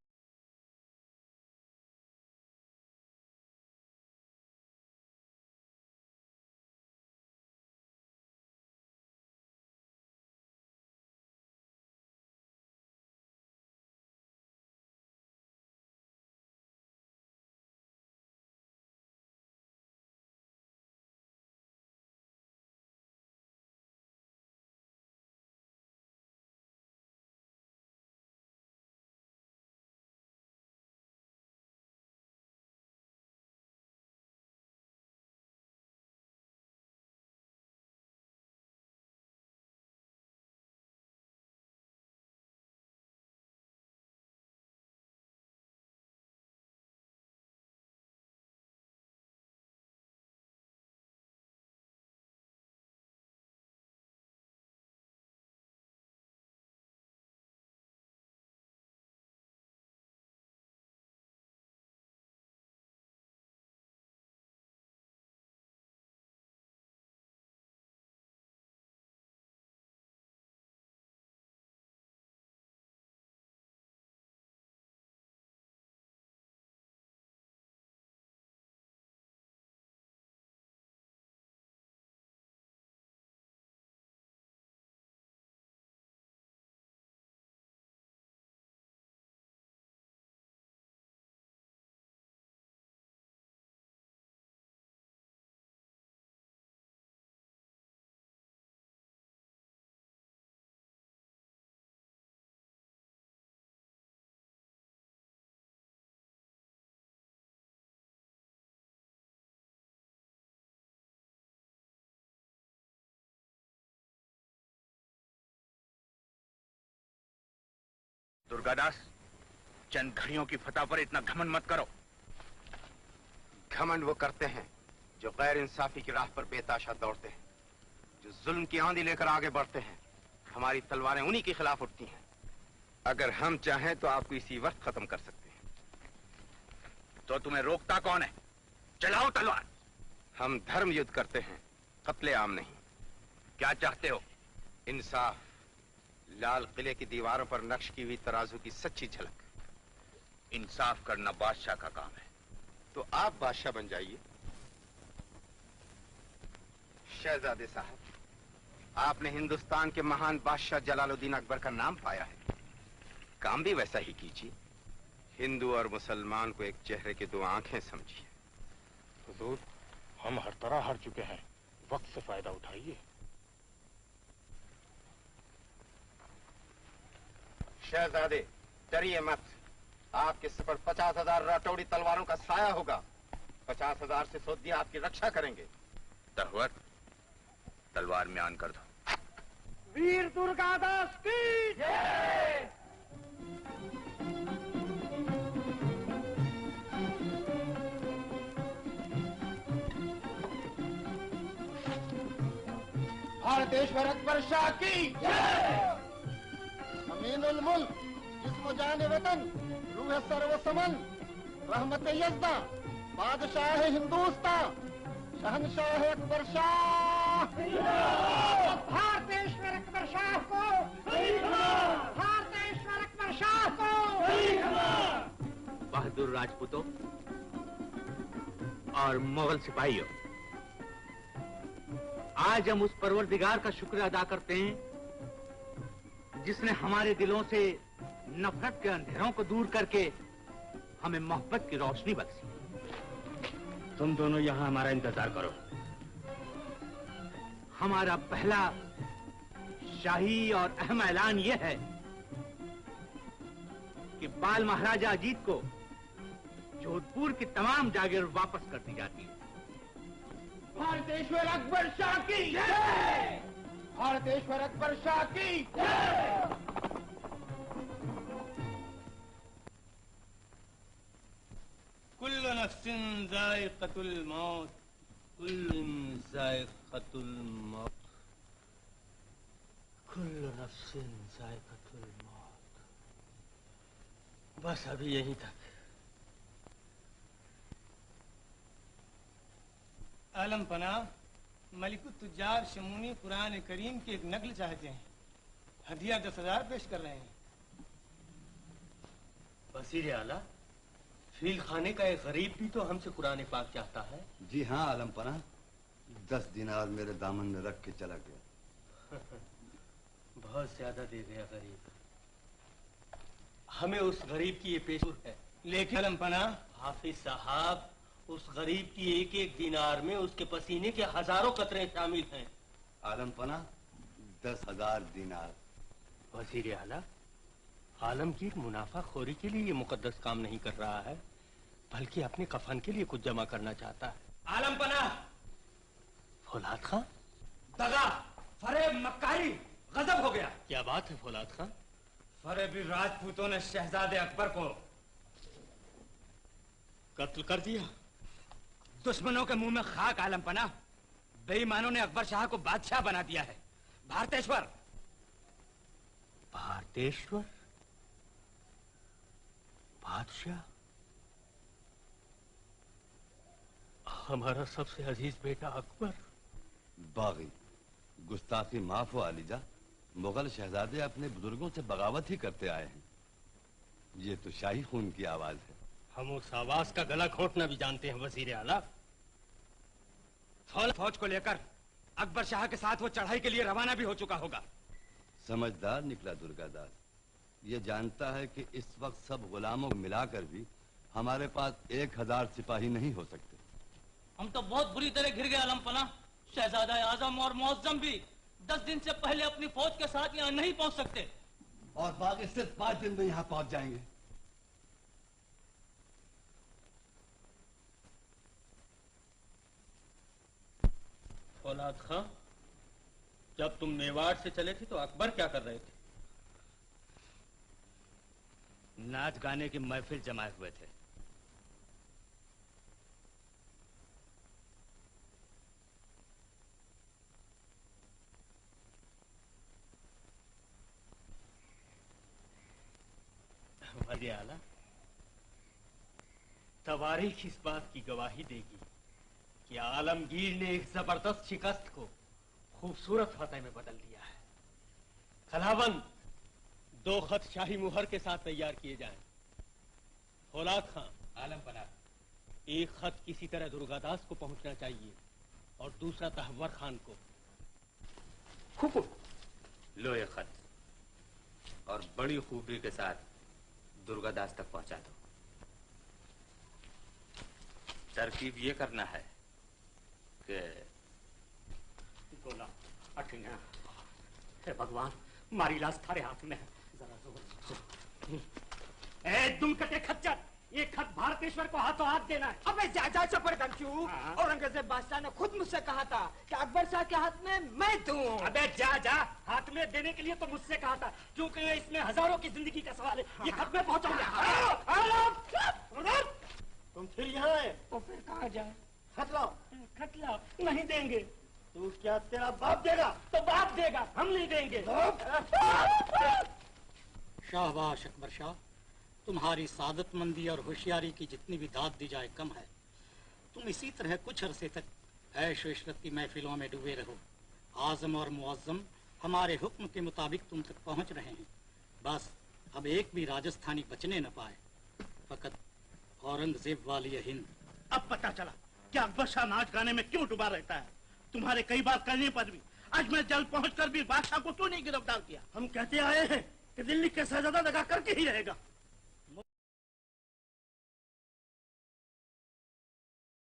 Speaker 11: दुर्गादास, चंद घड़ियों की फतह पर इतना घमंड मत करो।
Speaker 5: घमंड वो करते हैं जो गैर इंसाफी की राह पर बेताशा दौड़ते हैं, जो जुल्म की आंधी लेकर आगे बढ़ते हैं। हमारी तलवारें उन्हीं के खिलाफ उठती हैं। अगर हम चाहें तो आपको इसी वक्त खत्म कर सकते हैं।
Speaker 11: तो तुम्हें रोकता कौन है? चलाओ तलवार।
Speaker 5: हम धर्म युद्ध करते हैं, कत्ले आम नहीं।
Speaker 11: क्या चाहते हो?
Speaker 5: इंसाफ। लाल किले की दीवारों पर नक्श की हुई तराजू की सच्ची झलक।
Speaker 11: इंसाफ करना बादशाह का काम है।
Speaker 5: तो आप बादशाह बन जाइए। शहजादे साहब, आपने हिंदुस्तान के महान बादशाह जलालुद्दीन अकबर का नाम पाया है, काम भी वैसा ही कीजिए। हिंदू और मुसलमान को एक चेहरे की 2 आंखें समझिए।
Speaker 7: हुजूर, हम हर तरह हार चुके हैं, वक्त से फायदा उठाइए।
Speaker 5: शहजादे, डरिए मत। आपके सिर पर 50,000 राठौड़ी तलवारों का साया होगा। 50,000 से सोधिया आपकी रक्षा करेंगे।
Speaker 11: तहवर, तलवार म्यान कर दो।
Speaker 3: वीर दुर्गादास की जय।
Speaker 10: भारतेश्वर अकबर शाह की जय। अमीनुल मुल्क, जिस्म जान वतन, रूह सर्व समन, रहमत यज़्दा, बादशाह हिंदुस्तान, शहनशाह अकबर शाह।
Speaker 3: भारतेश्वर अकबर शाह को, भारतेश्वर अकबर शाह को।
Speaker 11: बहादुर राजपूतों और मुगल सिपाहियों, आज हम उस परवरदिगार का शुक्र अदा करते हैं जिसने हमारे दिलों से नफरत के अंधेरों को दूर करके हमें मोहब्बत की रोशनी बख्शी।
Speaker 7: तुम दोनों यहाँ हमारा इंतजार करो।
Speaker 11: हमारा पहला शाही और अहम ऐलान यह है कि बाल महाराजा अजीत को जोधपुर की तमाम जागीर वापस कर दी जाती है।
Speaker 3: भारतेश्वर अकबर शाह की जय! भारतेश्वर अकबर शाह की जय!
Speaker 7: कुल्लु नफ्सिन ज़ाइक़तुल मौत, कुल्लु ज़ाइक़तुल मौत, कुल्लु नफ्सिन ज़ाइक़तुल मौत। बस अभी यहीं तक।
Speaker 12: आलम पना मलिकुत तुजार शमूनी कुरान करीम की एक नकल चाहते हैं। हदिया 10,000 पेश कर रहे हैं।
Speaker 7: वज़ीर आला, फील खाने का एक गरीब भी तो हमसे कुरान पाक चाहता है।
Speaker 8: जी हाँ आलम पना, 10 दिनार मेरे दामन में रख के चला गया।
Speaker 7: बहुत ज्यादा दे गया गरीब। हमें उस गरीब की ये पेशूर है।
Speaker 12: लेकिन आलम पना,
Speaker 7: हाफिज साहब, उस गरीब की एक एक दिनार में उसके पसीने के हजारों कतरे शामिल हैं।
Speaker 8: आलम पना 10,000 दिनार।
Speaker 7: वज़ीर आला, आलमगीर मुनाफाखोरी के लिए ये मुकद्दस काम नहीं कर रहा है, बल्कि अपने कफन के लिए कुछ जमा करना चाहता है।
Speaker 12: आलम पना,
Speaker 7: फौलाद खां,
Speaker 12: दगा, फरेब, मक्कारी, गजब हो गया।
Speaker 7: क्या बात है फौलाद खां?
Speaker 12: फरेबी राजपूतों ने शहजादे अकबर को
Speaker 7: कत्ल कर दिया।
Speaker 12: दुश्मनों के मुंह में खाक आलम पना। बेईमानों ने अकबर शाह को बादशाह बना दिया है। भारतेश्वर।
Speaker 7: भारतेश्वर बादशाह? हमारा सबसे अजीज बेटा अकबर।
Speaker 8: बागी, गुस्ताखी माफ हो आलिजा। मुगल शहजादे अपने बुजुर्गों से बगावत ही करते आए हैं। ये तो शाही खून की आवाज है।
Speaker 7: हम उस आवाज का गला घोंटना भी जानते हैं वजीर आला।
Speaker 12: फौज को लेकर अकबर शाह के साथ वो चढ़ाई के लिए रवाना भी हो चुका होगा।
Speaker 8: समझदार निकला दुर्गादास। ये जानता है कि इस वक्त सब गुलामों को मिलाकर भी हमारे पास 1000 सिपाही नहीं हो सकते।
Speaker 3: हम तो बहुत बुरी तरह घिर गए आलमपना। शहजादा आजम और मुअज्जम भी 10 दिन से पहले अपनी फौज के साथ यहाँ नहीं पहुंच सकते।
Speaker 8: और बाकी सिर्फ 5 दिन में यहाँ पहुंच जाएंगे।
Speaker 7: फौलाद खां, जब तुम मेवाड़ से चले थे तो अकबर क्या कर रहे थे?
Speaker 12: नाच गाने की महफिल जमाए हुए थे।
Speaker 7: वज़ीर आला, तवारीख इस बात की गवाही देगी कि आलमगीर ने एक जबरदस्त शिकस्त को खूबसूरत फतेह में बदल दिया है। खलाबंद 2 खत शाही मुहर के साथ तैयार किए जाएं। फौलाद खां,
Speaker 12: आलम पना,
Speaker 7: एक खत किसी तरह दुर्गादास को पहुंचना चाहिए और दूसरा तहव्वर खान को।
Speaker 5: लो ये खत और बड़ी खूबी के साथ दुर्गादास तक पहुंचा दो। तरकीब ये करना है कि
Speaker 7: गोला अठिया, हे भगवान, मारी लाश थारे हाथ में है। जरा जोर। ए तुम कटे खच्चर, ये खत भारतेश्वर को हाथों हाथ देना है।
Speaker 6: अबे जा चपर कंचू। औरंगजेब बादशाह ने खुद मुझसे कहा था कि अकबर शाह के हाथ में मैं दूं।
Speaker 7: अबे जा, हाथ में देने के लिए तो मुझसे कहा था, क्योंकि इसमें हजारों की जिंदगी का सवाल है। ये खत में पहुंचाऊंगा। तुम फिर यहाँ आए
Speaker 6: तो फिर कहाँ जाए?
Speaker 7: खत लाओ। नहीं देंगे। तू क्या तेरा बाप देगा? तो बाप देगा, हम नहीं देंगे।
Speaker 13: शाहबाश अकबर शाह, तुम्हारी सादतमंदी और होशियारी की जितनी भी दाद दी जाए कम है। तुम इसी तरह कुछ अरसे तक ऐश इशरत की महफिलों में डूबे रहो। आजम और मुअज्जम हमारे हुक्म के मुताबिक तुम तक पहुंच रहे हैं। बस अब एक भी राजस्थानी बचने न पाए। फकत औरंगजेब वाली हिंद।
Speaker 4: अब पता चला कि अकबर शाह नाच गाने में क्यों डूबा रहता है। तुम्हारे कई बार करने पर भी आज मैं जल्द पहुंचकर भी बादशाह को क्यों नहीं गिरफ्तार किया?
Speaker 7: हम कहते आए हैं कि दिल्ली के शहजादा दगा करके ही रहेगा।